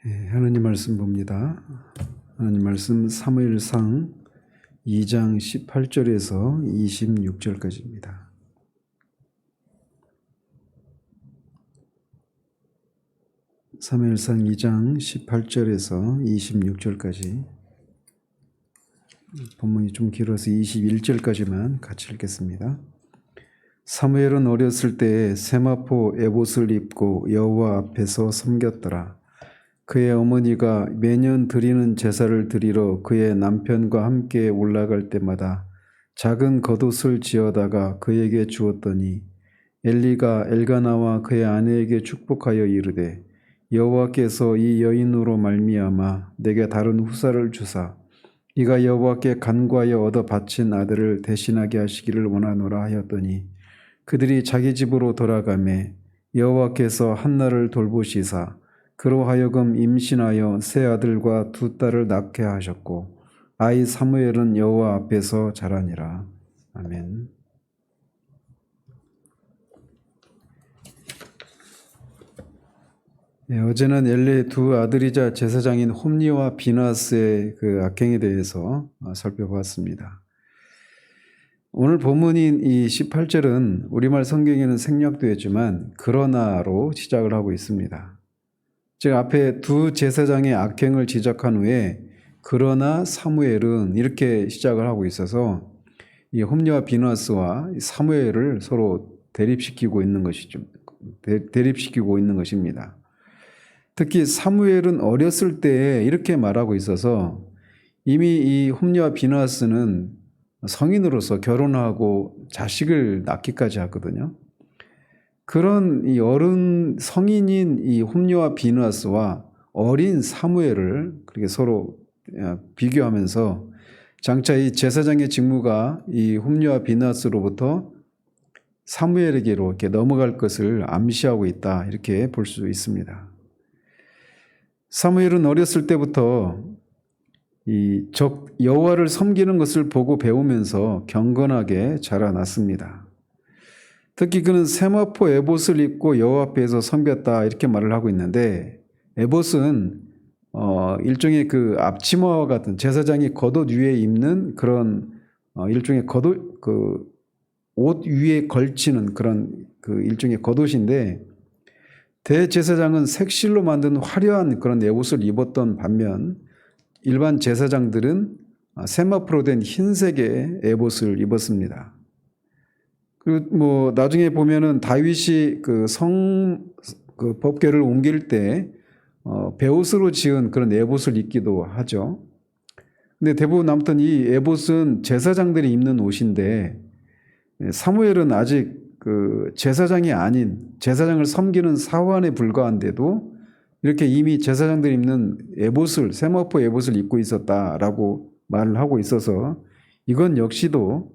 하나님 말씀 봅니다. 하나님 말씀 사무엘상 2장 18절에서 26절까지입니다. 사무엘상 2장 18절에서 26절까지, 본문이 좀 길어서 21절까지만 같이 읽겠습니다. 사무엘은 어렸을 때에 세마포 에봇을 입고 여호와 앞에서 섬겼더라. 그의 어머니가 매년 드리는 제사를 드리러 그의 남편과 함께 올라갈 때마다 작은 겉옷을 지어다가 그에게 주었더니 엘리가 엘가나와 그의 아내에게 축복하여 이르되 여호와께서 이 여인으로 말미암아 내게 다른 후사를 주사 이가 여호와께 간구하여 얻어 바친 아들을 대신하게 하시기를 원하노라 하였더니 그들이 자기 집으로 돌아가매 여호와께서 한나를 돌보시사 그로 하여금 임신하여 세 아들과 두 딸을 낳게 하셨고 아이 사무엘은 여호와 앞에서 자라니라. 아멘. 어제는 엘리의 두 아들이자 제사장인 홈니와 비나스의 그 악행에 대해서 살펴보았습니다. 오늘 본문인 이 18절은 우리말 성경에는 생략되었지만 그러나로 시작을 하고 있습니다. 즉 앞에 두 제사장의 악행을 지적한 후에 그러나 사무엘은 이렇게 시작을 하고 있어서 이 홈리와 비나스와 사무엘을 서로 대립시키고 있는 것이죠. 대립시키고 있는 것입니다. 특히 사무엘은 어렸을 때에 이렇게 말하고 있어서 이미 이 홈리와 비나스는 성인으로서 결혼하고 자식을 낳기까지 하거든요. 그런 이 어른 성인인 이 홈리와 비나스와 어린 사무엘을 그렇게 서로 비교하면서 장차 이 제사장의 직무가 이 홈리와 비나스로부터 사무엘에게로 이렇게 넘어갈 것을 암시하고 있다, 이렇게 볼 수 있습니다. 사무엘은 어렸을 때부터 이 여호와를 섬기는 것을 보고 배우면서 경건하게 자라났습니다. 특히 그는 세마포 에봇을 입고 여호와 앞에서 섬겼다, 이렇게 말을 하고 있는데, 에봇은 일종의 그 앞치마와 같은 제사장이 겉옷 위에 입는 그런 일종의 겉옷, 그 옷 위에 걸치는 그런 그 일종의 겉옷인데, 대제사장은 색실로 만든 화려한 그런 에봇을 입었던 반면 일반 제사장들은 세마포로 된 흰색의 에봇을 입었습니다. 그리고 뭐 나중에 보면은 다윗이 그 법궤를 옮길 때 베옷으로 지은 그런 에봇을 입기도 하죠. 근데 대부분 아무튼 이 에봇은 제사장들이 입는 옷인데, 사무엘은 아직 그 제사장이 아닌 제사장을 섬기는 사환에 불과한데도 이렇게 이미 제사장들이 입는 에봇을, 세마포 에봇을 입고 있었다라고 말을 하고 있어서 이건 역시도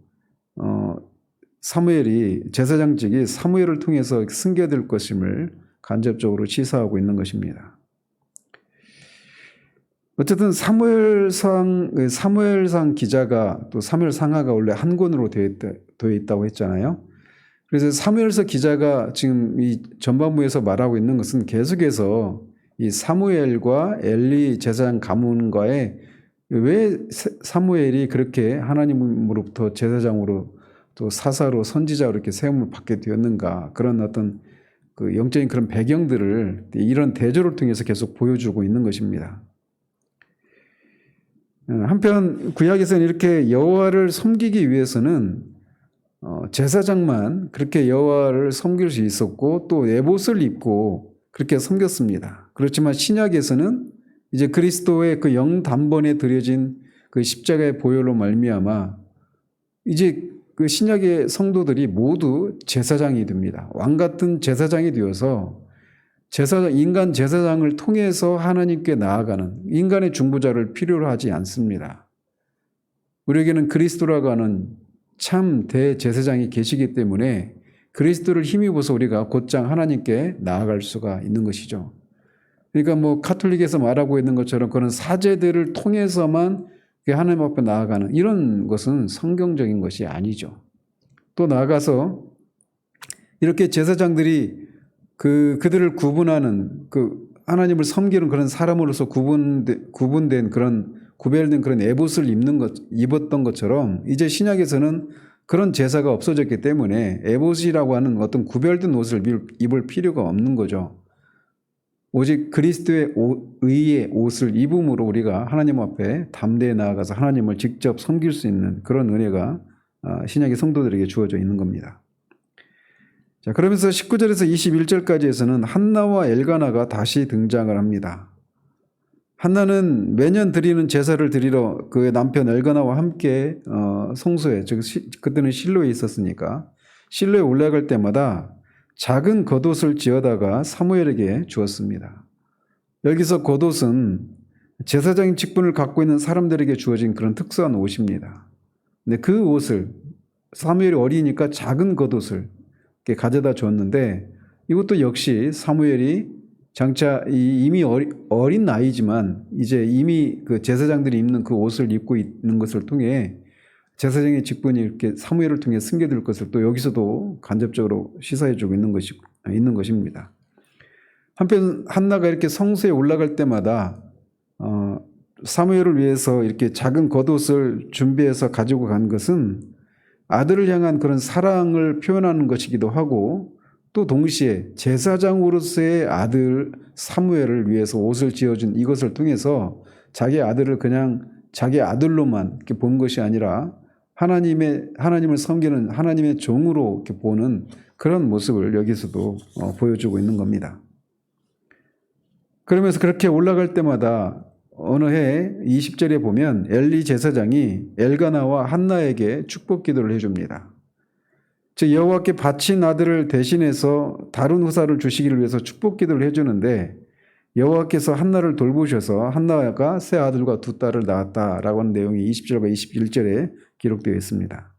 사무엘이, 제사장직이 사무엘을 통해서 승계될 것임을 간접적으로 시사하고 있는 것입니다. 어쨌든 사무엘상 기자가, 또 사무엘상하가 원래 한 권으로 되어 있다고 했잖아요. 그래서 사무엘서 기자가 지금 이 전반부에서 말하고 있는 것은 계속해서 이 사무엘과 엘리 제사장 가문과의, 왜 사무엘이 그렇게 하나님으로부터 제사장으로 또 사사로 선지자로 이렇게 세움을 받게 되었는가, 그런 어떤 그 영적인 그런 배경들을 이런 대조를 통해서 계속 보여주고 있는 것입니다. 한편 구약에서는 이렇게 여호와를 섬기기 위해서는 제사장만 그렇게 여호와를 섬길 수 있었고 또 에봇을 입고 그렇게 섬겼습니다. 그렇지만 신약에서는 이제 그리스도의 그 영단번에 드려진 그 십자가의 보혈로 말미암아 이제 그 신약의 성도들이 모두 제사장이 됩니다. 왕 같은 제사장이 되어서 인간 제사장을 통해서 하나님께 나아가는 인간의 중보자를 필요로 하지 않습니다. 우리에게는 그리스도라고 하는 참 대제사장이 계시기 때문에 그리스도를 힘입어서 우리가 곧장 하나님께 나아갈 수가 있는 것이죠. 그러니까 뭐 카톨릭에서 말하고 있는 것처럼 그런 사제들을 통해서만 하나님 앞에 나아가는 이런 것은 성경적인 것이 아니죠. 또 나아가서 이렇게 제사장들이 그들을 구분하는 그 하나님을 섬기는 그런 사람으로서 구분된 그런 구별된 그런 에봇을 입었던 것처럼 이제 신약에서는 그런 제사가 없어졌기 때문에 에봇이라고 하는 어떤 구별된 옷을 입을 필요가 없는 거죠. 오직 그리스도의 의의 옷을 입음으로 우리가 하나님 앞에 담대히 나아가서 하나님을 직접 섬길 수 있는 그런 은혜가 신약의 성도들에게 주어져 있는 겁니다. 자, 그러면서 19절에서 21절까지에서는 한나와 엘가나가 다시 등장을 합니다. 한나는 매년 드리는 제사를 드리러 그 남편 엘가나와 함께 성소에, 즉 그때는 실로에 있었으니까 실로에 올라갈 때마다 작은 겉옷을 지어다가 사무엘에게 주었습니다. 여기서 겉옷은 제사장인 직분을 갖고 있는 사람들에게 주어진 그런 특수한 옷입니다. 근데 그 옷을 사무엘이 어리니까 작은 겉옷을 가져다 줬는데 이것도 역시 사무엘이 장차 이미 어린 나이지만 이제 이미 그 제사장들이 입는 그 옷을 입고 있는 것을 통해 제사장의 직분이 이렇게 사무엘을 통해 승계될 것을 또 여기서도 간접적으로 시사해주고 있는 것입니다. 한편 한나가 이렇게 성소에 올라갈 때마다 사무엘을 위해서 이렇게 작은 겉옷을 준비해서 가지고 간 것은 아들을 향한 그런 사랑을 표현하는 것이기도 하고 또 동시에 제사장으로서의 아들 사무엘을 위해서 옷을 지어준 이것을 통해서 자기 아들을 그냥 자기 아들로만 이렇게 본 것이 아니라 하나님을 섬기는 하나님의 종으로 이렇게 보는 그런 모습을 여기서도 보여주고 있는 겁니다. 그러면서 그렇게 올라갈 때마다 어느 해 20절에 보면 엘리 제사장이 엘가나와 한나에게 축복 기도를 해줍니다. 즉 여호와께 바친 아들을 대신해서 다른 후사를 주시기를 위해서 축복 기도를 해주는데 여호와께서 한나를 돌보셔서 한나가 새 아들과 두 딸을 낳았다라고 하는 내용이 20절과 21절에 기록되어 있습니다.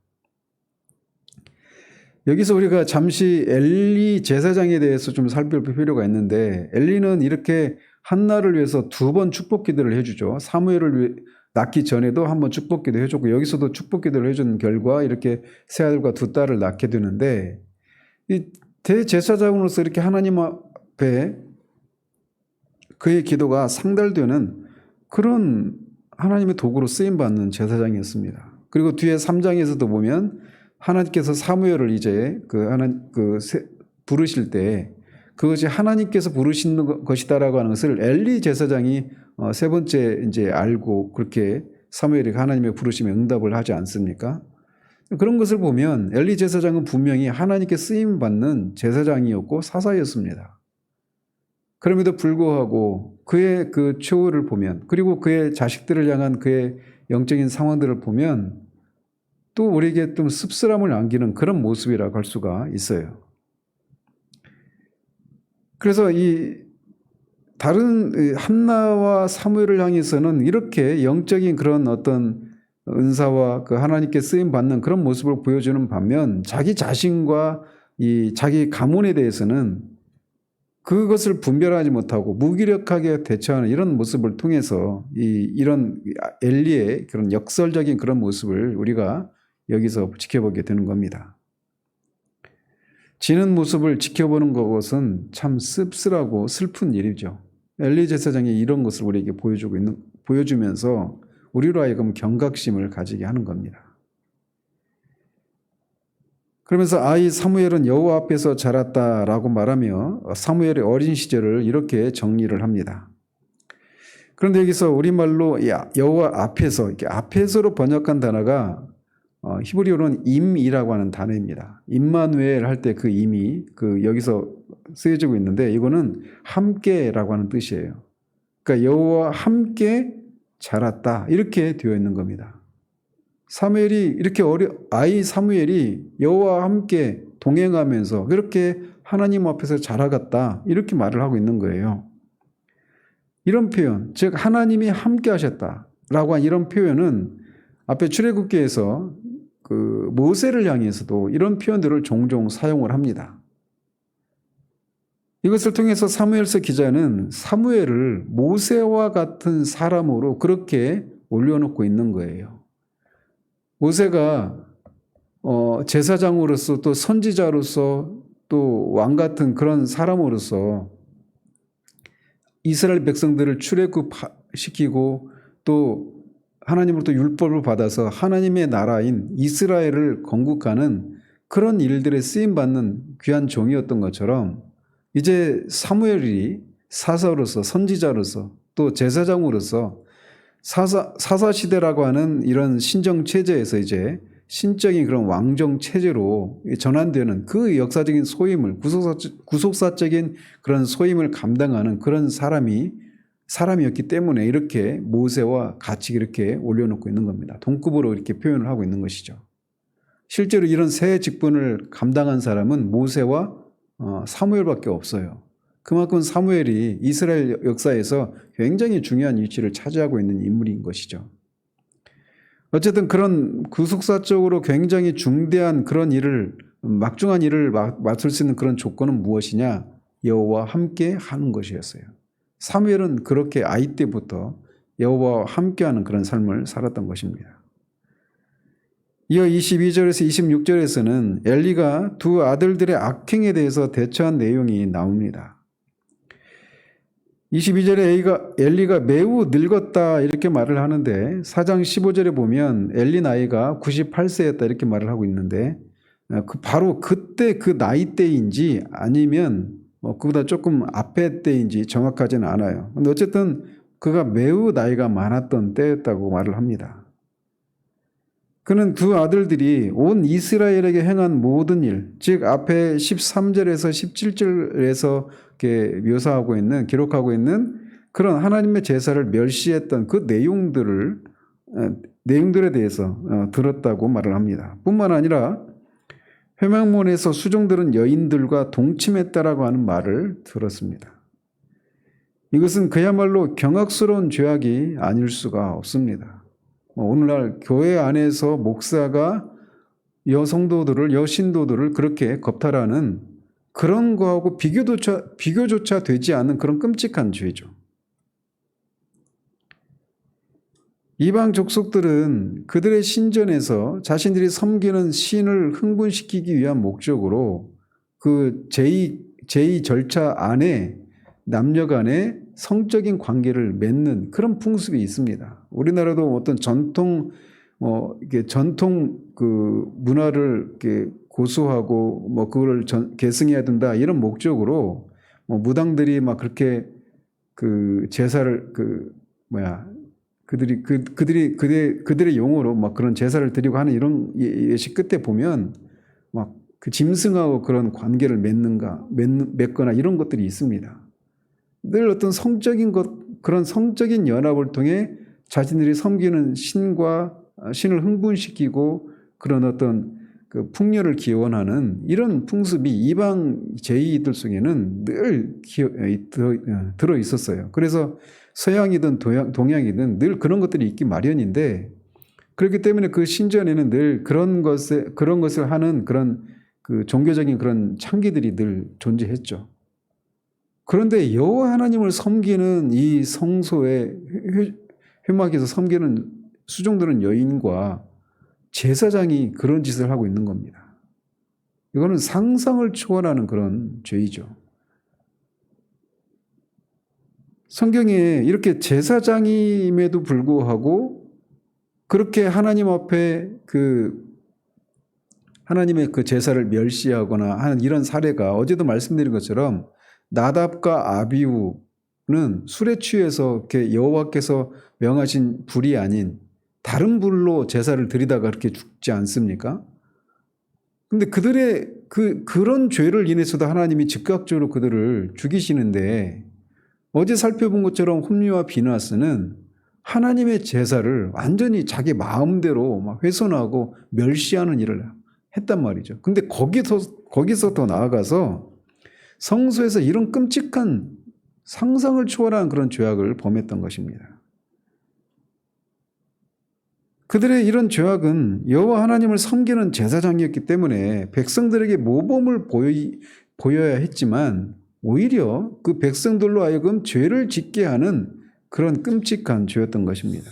여기서 우리가 잠시 엘리 제사장에 대해서 좀 살펴볼 필요가 있는데 엘리는 이렇게 한나를 위해서 두 번 축복 기도를 해주죠. 사무엘을 낳기 전에도 한번 축복 기도 해줬고 여기서도 축복 기도를 해준 결과 이렇게 새 아들과 두 딸을 낳게 되는데 이 대제사장으로서 이렇게 하나님 앞에 그의 기도가 상달되는 그런 하나님의 도구로 쓰임받는 제사장이었습니다. 그리고 뒤에 3장에서도 보면 하나님께서 사무엘을 이제 부르실 때 그것이 하나님께서 부르시는 것이다라고 하는 것을 엘리 제사장이 세 번째 이제 알고 그렇게 사무엘이 하나님의 부르심에 응답을 하지 않습니까? 그런 것을 보면 엘리 제사장은 분명히 하나님께 쓰임 받는 제사장이었고 사사였습니다. 그럼에도 불구하고 그의 그 최후를 보면 그리고 그의 자식들을 향한 그의 영적인 상황들을 보면 또 우리에게 좀 씁쓸함을 안기는 그런 모습이라고 할 수가 있어요. 그래서 이 다른 한나와 사무엘을 향해서는 이렇게 영적인 그런 어떤 은사와 그 하나님께 쓰임 받는 그런 모습을 보여주는 반면 자기 자신과 이 자기 가문에 대해서는 그것을 분별하지 못하고 무기력하게 대처하는 이런 모습을 통해서 이런 엘리의 그런 역설적인 그런 모습을 우리가 여기서 지켜보게 되는 겁니다. 지는 모습을 지켜보는 것은 참 씁쓸하고 슬픈 일이죠. 엘리 제사장이 이런 것을 우리에게 보여주면서 우리로 하여금 경각심을 가지게 하는 겁니다. 그러면서 아이 사무엘은 여호와 앞에서 자랐다라고 말하며 사무엘의 어린 시절을 이렇게 정리를 합니다. 그런데 여기서 우리말로 여호와 앞에서 이렇게 앞에서로 번역한 단어가 히브리어로는 임이라고 하는 단어입니다. 임마누엘 할 때 그 임이 여기서 쓰여지고 있는데 이거는 함께라고 하는 뜻이에요. 그러니까 여호와 함께 자랐다 이렇게 되어 있는 겁니다. 사무엘이 이렇게 아이 사무엘이 여호와와 함께 동행하면서 그렇게 하나님 앞에서 자라갔다 이렇게 말을 하고 있는 거예요. 이런 표현, 즉 하나님이 함께 하셨다라고 한 이런 표현은 앞에 출애굽기에서 그 모세를 향해서도 이런 표현들을 종종 사용을 합니다. 이것을 통해서 사무엘서 기자는 사무엘을 모세와 같은 사람으로 그렇게 올려놓고 있는 거예요. 모세가 제사장으로서 또 선지자로서 또 왕 같은 그런 사람으로서 이스라엘 백성들을 출애굽시키고 또 하나님으로부터 율법을 받아서 하나님의 나라인 이스라엘을 건국하는 그런 일들에 쓰임받는 귀한 종이었던 것처럼 이제 사무엘이 사사로서 선지자로서 또 제사장으로서 사사시대라고 하는 이런 신정체제에서 이제 신적인 그런 왕정체제로 전환되는 그 역사적인 소임을 구속사적인 그런 소임을 감당하는 그런 사람이었기 때문에 이렇게 모세와 같이 이렇게 올려놓고 있는 겁니다. 동급으로 이렇게 표현을 하고 있는 것이죠. 실제로 이런 새 직분을 감당한 사람은 모세와 사무엘밖에 없어요. 그만큼 사무엘이 이스라엘 역사에서 굉장히 중요한 위치를 차지하고 있는 인물인 것이죠. 어쨌든 그런 구속사적으로 굉장히 중대한 그런 일을, 막중한 일을 맡을 수 있는 그런 조건은 무엇이냐? 여호와와 함께 하는 것이었어요. 사무엘은 그렇게 아이 때부터 여호와와 함께하는 그런 삶을 살았던 것입니다. 이어 22절에서 26절에서는 엘리가 두 아들들의 악행에 대해서 대처한 내용이 나옵니다. 22절에 엘리가 매우 늙었다 이렇게 말을 하는데 4장 15절에 보면 엘리 나이가 98세였다 이렇게 말을 하고 있는데 바로 그때 그 나이 때인지 아니면 그보다 조금 앞에 때인지 정확하지는 않아요. 근데 어쨌든 그가 매우 나이가 많았던 때였다고 말을 합니다. 그는 두 아들들이 온 이스라엘에게 행한 모든 일, 즉 앞에 13절에서 17절에서 이렇게 묘사하고 있는, 기록하고 있는 그런 하나님의 제사를 멸시했던 그 내용들에 대해서 들었다고 말을 합니다. 뿐만 아니라 회막문에서 수종들은 여인들과 동침했다라고 하는 말을 들었습니다. 이것은 그야말로 경악스러운 죄악이 아닐 수가 없습니다. 오늘날 교회 안에서 목사가 여신도들을 그렇게 겁탈하는 그런 거하고 비교조차 되지 않는 그런 끔찍한 죄죠. 이방 족속들은 그들의 신전에서 자신들이 섬기는 신을 흥분시키기 위한 목적으로 그 제2 절차 안에 남녀 간의 성적인 관계를 맺는 그런 풍습이 있습니다. 우리나라도 어떤 전통 그 문화를 이렇게 고수하고 그걸 계승해야 된다 이런 목적으로 무당들이 막 그렇게 그 제사를 그들의 용어로 막 그런 제사를 드리고 하는 이런 예식 끝에 보면 막 그 짐승하고 그런 관계를 맺거나 이런 것들이 있습니다. 늘 어떤 그런 성적인 연합을 통해 자신들이 섬기는 신을 흥분시키고 그런 어떤 그 풍요를 기원하는 이런 풍습이 이방 제의들 속에는 늘 들어 있었어요. 그래서 서양이든 동양이든 늘 그런 것들이 있기 마련인데 그렇기 때문에 그 신전에는 늘 그런 것을 하는 그런 그 종교적인 그런 창기들이 늘 존재했죠. 그런데 여호와 하나님을 섬기는 이 성소의 회막에서 섬기는 수종들은 여인과 제사장이 그런 짓을 하고 있는 겁니다. 이거는 상상을 초월하는 그런 죄이죠. 성경에 이렇게 제사장임에도 불구하고 그렇게 하나님 앞에 하나님의 그 제사를 멸시하거나 하는 이런 사례가 어제도 말씀드린 것처럼 나답과 아비후는 술에 취해서 이렇게 여호와께서 명하신 불이 아닌 다른 불로 제사를 드리다가 그렇게 죽지 않습니까? 근데 그들의 그런 죄를 인해서도 하나님이 즉각적으로 그들을 죽이시는데 어제 살펴본 것처럼 홈리와 비나스는 하나님의 제사를 완전히 자기 마음대로 막 훼손하고 멸시하는 일을 했단 말이죠. 근데 거기서 더 나아가서 성소에서 이런 끔찍한 상상을 초월한 그런 죄악을 범했던 것입니다. 그들의 이런 죄악은 여호와 하나님을 섬기는 제사장이었기 때문에 백성들에게 모범을 보여야 했지만 오히려 그 백성들로 하여금 죄를 짓게 하는 그런 끔찍한 죄였던 것입니다.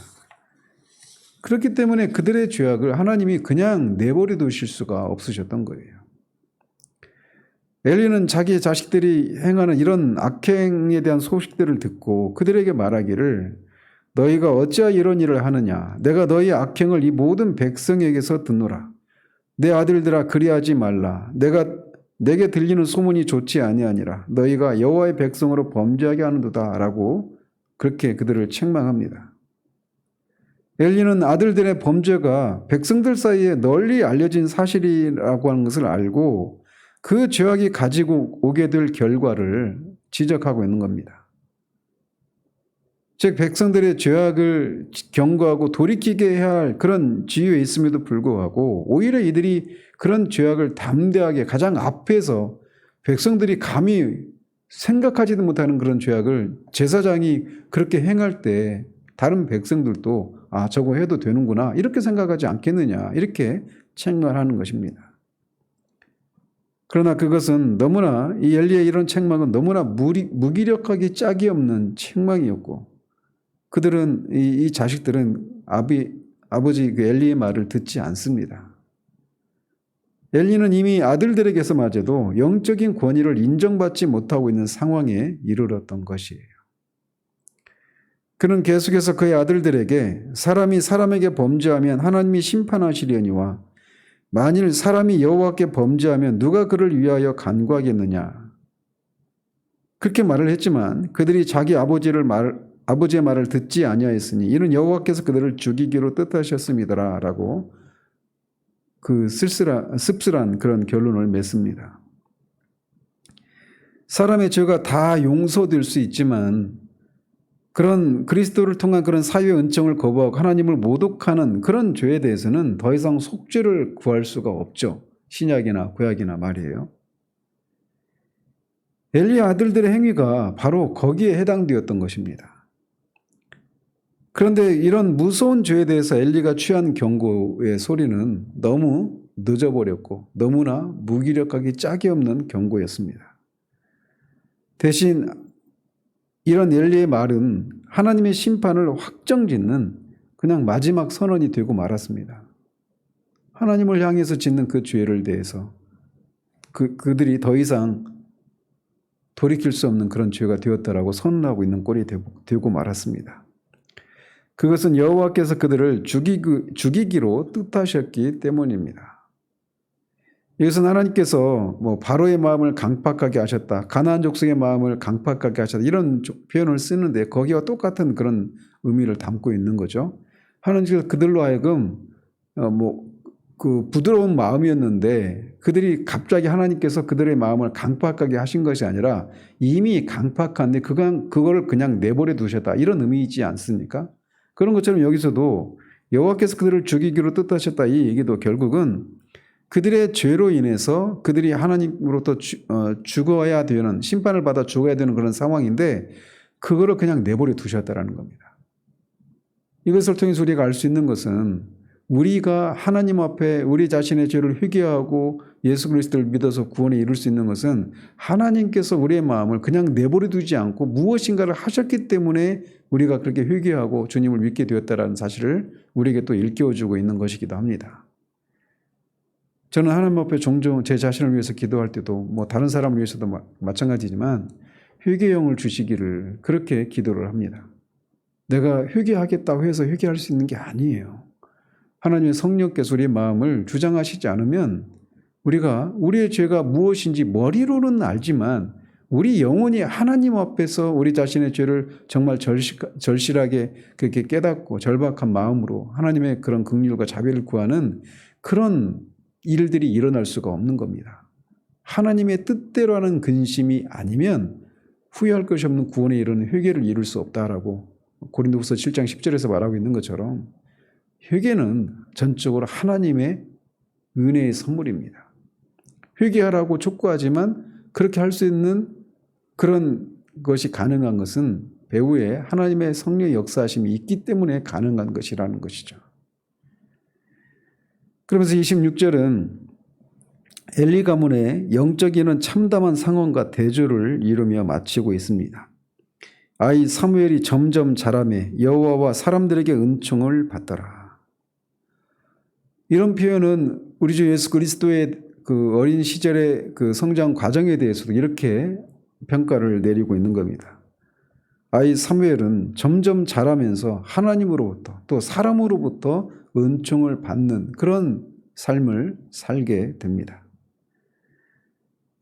그렇기 때문에 그들의 죄악을 하나님이 그냥 내버려 두실 수가 없으셨던 거예요. 엘리는 자기 자식들이 행하는 이런 악행에 대한 소식들을 듣고 그들에게 말하기를 너희가 어찌하여 이런 일을 하느냐? 내가 너희 악행을 이 모든 백성에게서 듣노라. 내 아들들아 그리하지 말라. 내게 들리는 소문이 좋지 아니하니라. 너희가 여호와의 백성으로 범죄하게 하는도다 라고 그렇게 그들을 책망합니다. 엘리는 아들들의 범죄가 백성들 사이에 널리 알려진 사실이라고 하는 것을 알고 그 죄악이 가지고 오게 될 결과를 지적하고 있는 겁니다. 즉 백성들의 죄악을 경고하고 돌이키게 해야 할 그런 지위에 있음에도 불구하고 오히려 이들이 그런 죄악을 담대하게 가장 앞에서 백성들이 감히 생각하지도 못하는 그런 죄악을 제사장이 그렇게 행할 때 다른 백성들도 아 저거 해도 되는구나 이렇게 생각하지 않겠느냐 이렇게 책망하는 것입니다. 그러나 그것은 너무나 이 엘리의 이런 책망은 너무나 무기력하기 짝이 없는 책망이었고 그들은 이 자식들은 아버지 그 엘리의 말을 듣지 않습니다. 엘리는 이미 아들들에게서마저도 영적인 권위를 인정받지 못하고 있는 상황에 이르렀던 것이에요. 그는 계속해서 그의 아들들에게 사람이 사람에게 범죄하면 하나님이 심판하시려니와 만일 사람이 여호와께 범죄하면 누가 그를 위하여 간구하겠느냐. 그렇게 말을 했지만 그들이 자기 아버지의 말을 듣지 아니하였으니 이는 여호와께서 그들을 죽이기로 뜻하셨음이더라 라고 그 씁쓸한 그런 결론을 맺습니다. 사람의 죄가 다 용서될 수 있지만 그런 그리스도를 통한 그런 사유의 은총을 거부하고 하나님을 모독하는 그런 죄에 대해서는 더 이상 속죄를 구할 수가 없죠. 신약이나 구약이나 말이에요. 엘리의 아들들의 행위가 바로 거기에 해당되었던 것입니다. 그런데 이런 무서운 죄에 대해서 엘리가 취한 경고의 소리는 너무 늦어버렸고 너무나 무기력하기 짝이 없는 경고였습니다. 대신 이런 엘리의 말은 하나님의 심판을 확정짓는 그냥 마지막 선언이 되고 말았습니다. 하나님을 향해서 짓는 그 죄를 대해서 그들이 더 이상 돌이킬 수 없는 그런 죄가 되었다라고 선언하고 있는 꼴이 되고 말았습니다. 그것은 여호와께서 그들을 죽이기로 뜻하셨기 때문입니다. 이것은 하나님께서 바로의 마음을 강팍하게 하셨다. 가나안 족속의 마음을 강팍하게 하셨다. 이런 표현을 쓰는데 거기와 똑같은 그런 의미를 담고 있는 거죠. 하나님께서 그들로 하여금 그 부드러운 마음이었는데 그들이 갑자기 하나님께서 그들의 마음을 강팍하게 하신 것이 아니라 이미 강팍한데 그걸 그냥 내버려 두셨다. 이런 의미이지 않습니까? 그런 것처럼 여기서도 여호와께서 그들을 죽이기로 뜻하셨다. 이 얘기도 결국은 그들의 죄로 인해서 그들이 하나님으로부터 죽어야 되는 심판을 받아 죽어야 되는 그런 상황인데 그거를 그냥 내버려 두셨다라는 겁니다. 이것을 통해서 우리가 알 수 있는 것은 우리가 하나님 앞에 우리 자신의 죄를 회개하고 예수 그리스도를 믿어서 구원에 이룰 수 있는 것은 하나님께서 우리의 마음을 그냥 내버려 두지 않고 무엇인가를 하셨기 때문에 우리가 그렇게 회개하고 주님을 믿게 되었다는 사실을 우리에게 또 일깨워주고 있는 것이기도 합니다. 저는 하나님 앞에 종종 제 자신을 위해서 기도할 때도 다른 사람을 위해서도 마찬가지지만 회개형을 주시기를 그렇게 기도를 합니다. 내가 회개하겠다고 해서 회개할 수 있는 게 아니에요. 하나님의 성령께서 우리의 마음을 주장하시지 않으면 우리가 우리의 죄가 무엇인지 머리로는 알지만 우리 영혼이 하나님 앞에서 우리 자신의 죄를 정말 절실하게 그렇게 깨닫고 절박한 마음으로 하나님의 그런 긍휼과 자비를 구하는 그런 일들이 일어날 수가 없는 겁니다. 하나님의 뜻대로 하는 근심이 아니면 후회할 것이 없는 구원에 이르는 회개를 이룰 수 없다라고 고린도후서 7장 10절에서 말하고 있는 것처럼 회개는 전적으로 하나님의 은혜의 선물입니다. 회개하라고 촉구하지만 그렇게 할 수 있는 그런 것이 가능한 것은 배후에 하나님의 성령의 역사하심이 있기 때문에 가능한 것이라는 것이죠. 그러면서 26절은 엘리 가문의 영적인은 참담한 상황과 대조를 이루며 마치고 있습니다. 아이 사무엘이 점점 자라매 여호와와 사람들에게 은총을 받더라. 이런 표현은 우리 주 예수 그리스도의 그 어린 시절의 그 성장 과정에 대해서도 이렇게 평가를 내리고 있는 겁니다. 아이 사무엘은 점점 자라면서 하나님으로부터 또 사람으로부터 은총을 받는 그런 삶을 살게 됩니다.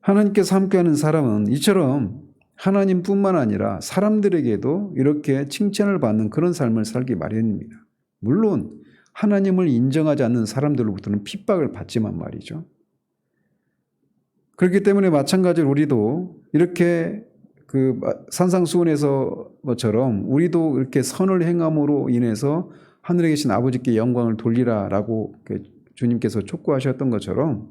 하나님께서 함께하는 사람은 이처럼 하나님뿐만 아니라 사람들에게도 이렇게 칭찬을 받는 그런 삶을 살기 마련입니다. 물론 하나님을 인정하지 않는 사람들로부터는 핍박을 받지만 말이죠. 그렇기 때문에 마찬가지로 우리도 이렇게 그 산상수훈에서처럼 우리도 이렇게 선을 행함으로 인해서 하늘에 계신 아버지께 영광을 돌리라라고 주님께서 촉구하셨던 것처럼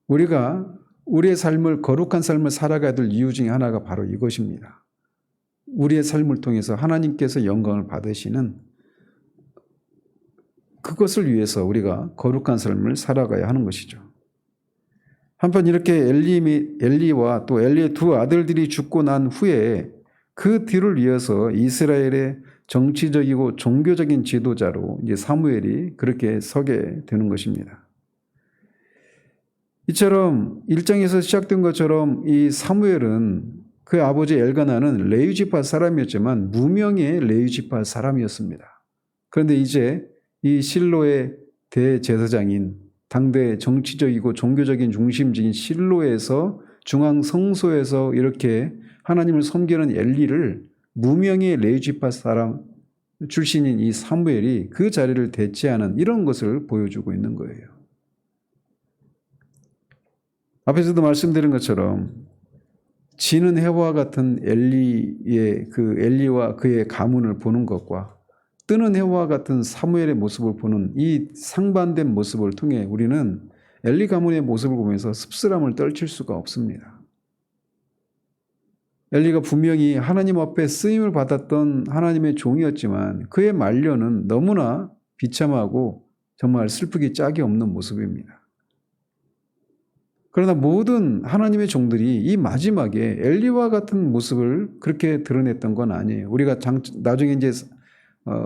우리가 우리의 삶을 거룩한 삶을 살아가야 될 이유 중에 하나가 바로 이것입니다. 우리의 삶을 통해서 하나님께서 영광을 받으시는 그것을 위해서 우리가 거룩한 삶을 살아가야 하는 것이죠. 한편 이렇게 엘리와 또 엘리의 두 아들들이 죽고 난 후에 그 뒤를 이어서 이스라엘의 정치적이고 종교적인 지도자로 이제 사무엘이 그렇게 서게 되는 것입니다. 이처럼 1장에서 시작된 것처럼 이 사무엘은 그 아버지 엘가나는 레위지파 사람이었지만 무명의 레위지파 사람이었습니다. 그런데 이제 이 실로의 대제사장인 당대 정치적이고 종교적인 중심지인 실로에서 중앙 성소에서 이렇게 하나님을 섬기는 엘리를 무명의 레위지파 사람 출신인 이 사무엘이 그 자리를 대체하는 이런 것을 보여주고 있는 거예요. 앞에서도 말씀드린 것처럼 지는 해와 같은 엘리와 그의 가문을 보는 것과 뜨는 해와 같은 사무엘의 모습을 보는 이 상반된 모습을 통해 우리는 엘리 가문의 모습을 보면서 씁쓸함을 떨칠 수가 없습니다. 엘리가 분명히 하나님 앞에 쓰임을 받았던 하나님의 종이었지만 그의 말년은 너무나 비참하고 정말 슬프기 짝이 없는 모습입니다. 그러나 모든 하나님의 종들이 이 마지막에 엘리와 같은 모습을 그렇게 드러냈던 건 아니에요. 우리가 나중에 이제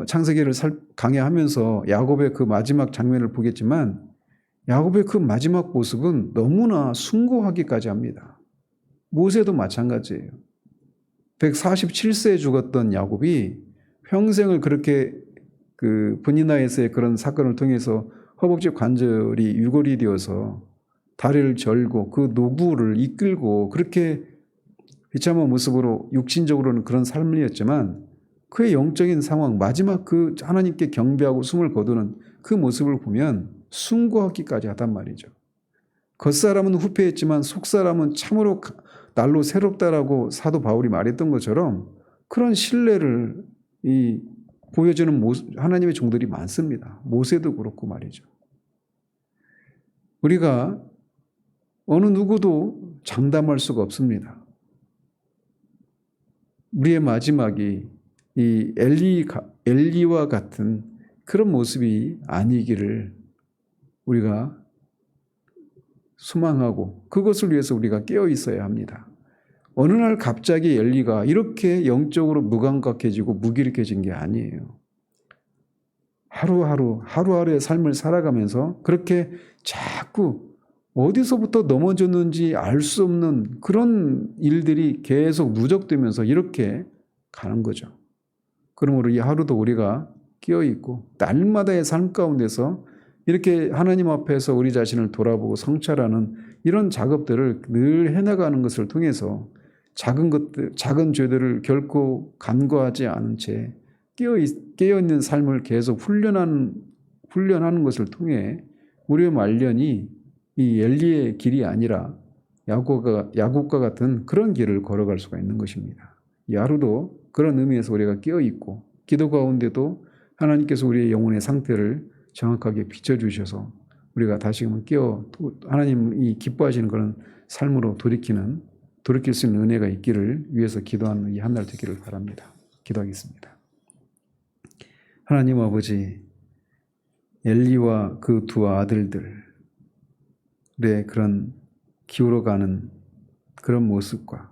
창세기를 강해하면서 야곱의 그 마지막 장면을 보겠지만 야곱의 그 마지막 모습은 너무나 숭고하기까지 합니다. 모세도 마찬가지예요. 147세에 죽었던 야곱이 평생을 그렇게 그 분이나에서의 그런 사건을 통해서 허벅지 관절이 유골이 되어서 다리를 절고 그 노구를 이끌고 그렇게 비참한 모습으로 육신적으로는 그런 삶이었지만 그의 영적인 상황, 마지막 그 하나님께 경배하고 숨을 거두는 그 모습을 보면 숭고하기까지 하단 말이죠. 겉사람은 후패했지만 속사람은 참으로 날로 새롭다라고 사도 바울이 말했던 것처럼 그런 신뢰를 보여주는 하나님의 종들이 많습니다. 모세도 그렇고 말이죠. 우리가 어느 누구도 장담할 수가 없습니다. 우리의 마지막이 이 엘리와 같은 그런 모습이 아니기를 우리가 소망하고 그것을 위해서 우리가 깨어 있어야 합니다. 어느 날 갑자기 엘리가 이렇게 영적으로 무감각해지고 무기력해진 게 아니에요. 하루하루의 삶을 살아가면서 그렇게 자꾸 어디서부터 넘어졌는지 알 수 없는 그런 일들이 계속 누적되면서 이렇게 가는 거죠. 그러므로 이 하루도 우리가 깨어있고 날마다의 삶 가운데서 이렇게 하나님 앞에서 우리 자신을 돌아보고 성찰하는 이런 작업들을 늘 해나가는 것을 통해서 작은 죄들을 결코 간과하지 않은 채 깨어있는 삶을 계속 훈련하는 것을 통해 우리의 말년이 이 엘리의 길이 아니라 야곱과 같은 그런 길을 걸어갈 수가 있는 것입니다. 이 하루도 그런 의미에서 우리가 깨어있고 기도 가운데도 하나님께서 우리의 영혼의 상태를 정확하게 비춰주셔서 우리가 다시금 하나님이 기뻐하시는 그런 삶으로 돌이킬 수 있는 은혜가 있기를 위해서 기도하는 이 한 날 되기를 바랍니다. 기도하겠습니다. 하나님 아버지, 엘리와 그 두 아들들의 그런 기울어가는 그런 모습과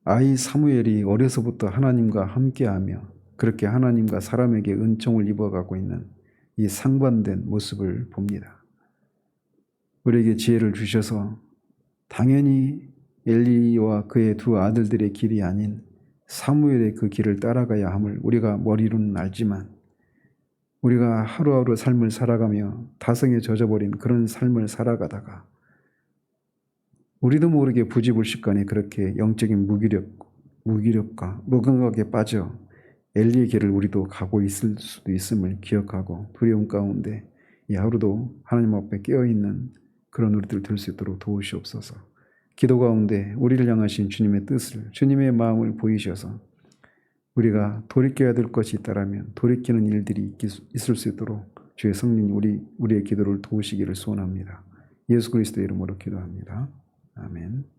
아이 사무엘이 어려서부터 하나님과 함께하며 그렇게 하나님과 사람에게 은총을 입어가고 있는 이 상반된 모습을 봅니다. 우리에게 지혜를 주셔서 당연히 엘리와 그의 두 아들들의 길이 아닌 사무엘의 그 길을 따라가야 함을 우리가 머리로는 알지만 우리가 하루하루 삶을 살아가며 다성에 젖어버린 그런 삶을 살아가다가 우리도 모르게 부지불식간에 그렇게 영적인 무기력과 무감각에 빠져 엘리의 길을 우리도 가고 있을 수도 있음을 기억하고 두려움 가운데 이 하루도 하나님 앞에 깨어있는 그런 우리들 될 수 있도록 도우시옵소서. 기도 가운데 우리를 향하신 주님의 뜻을, 주님의 마음을 보이셔서 우리가 돌이켜야 될 것이 있다라면 돌이키는 일들이 있을 수 있도록 주의 성령 우리의 기도를 도우시기를 소원합니다. 예수 그리스도의 이름으로 기도합니다. 아멘.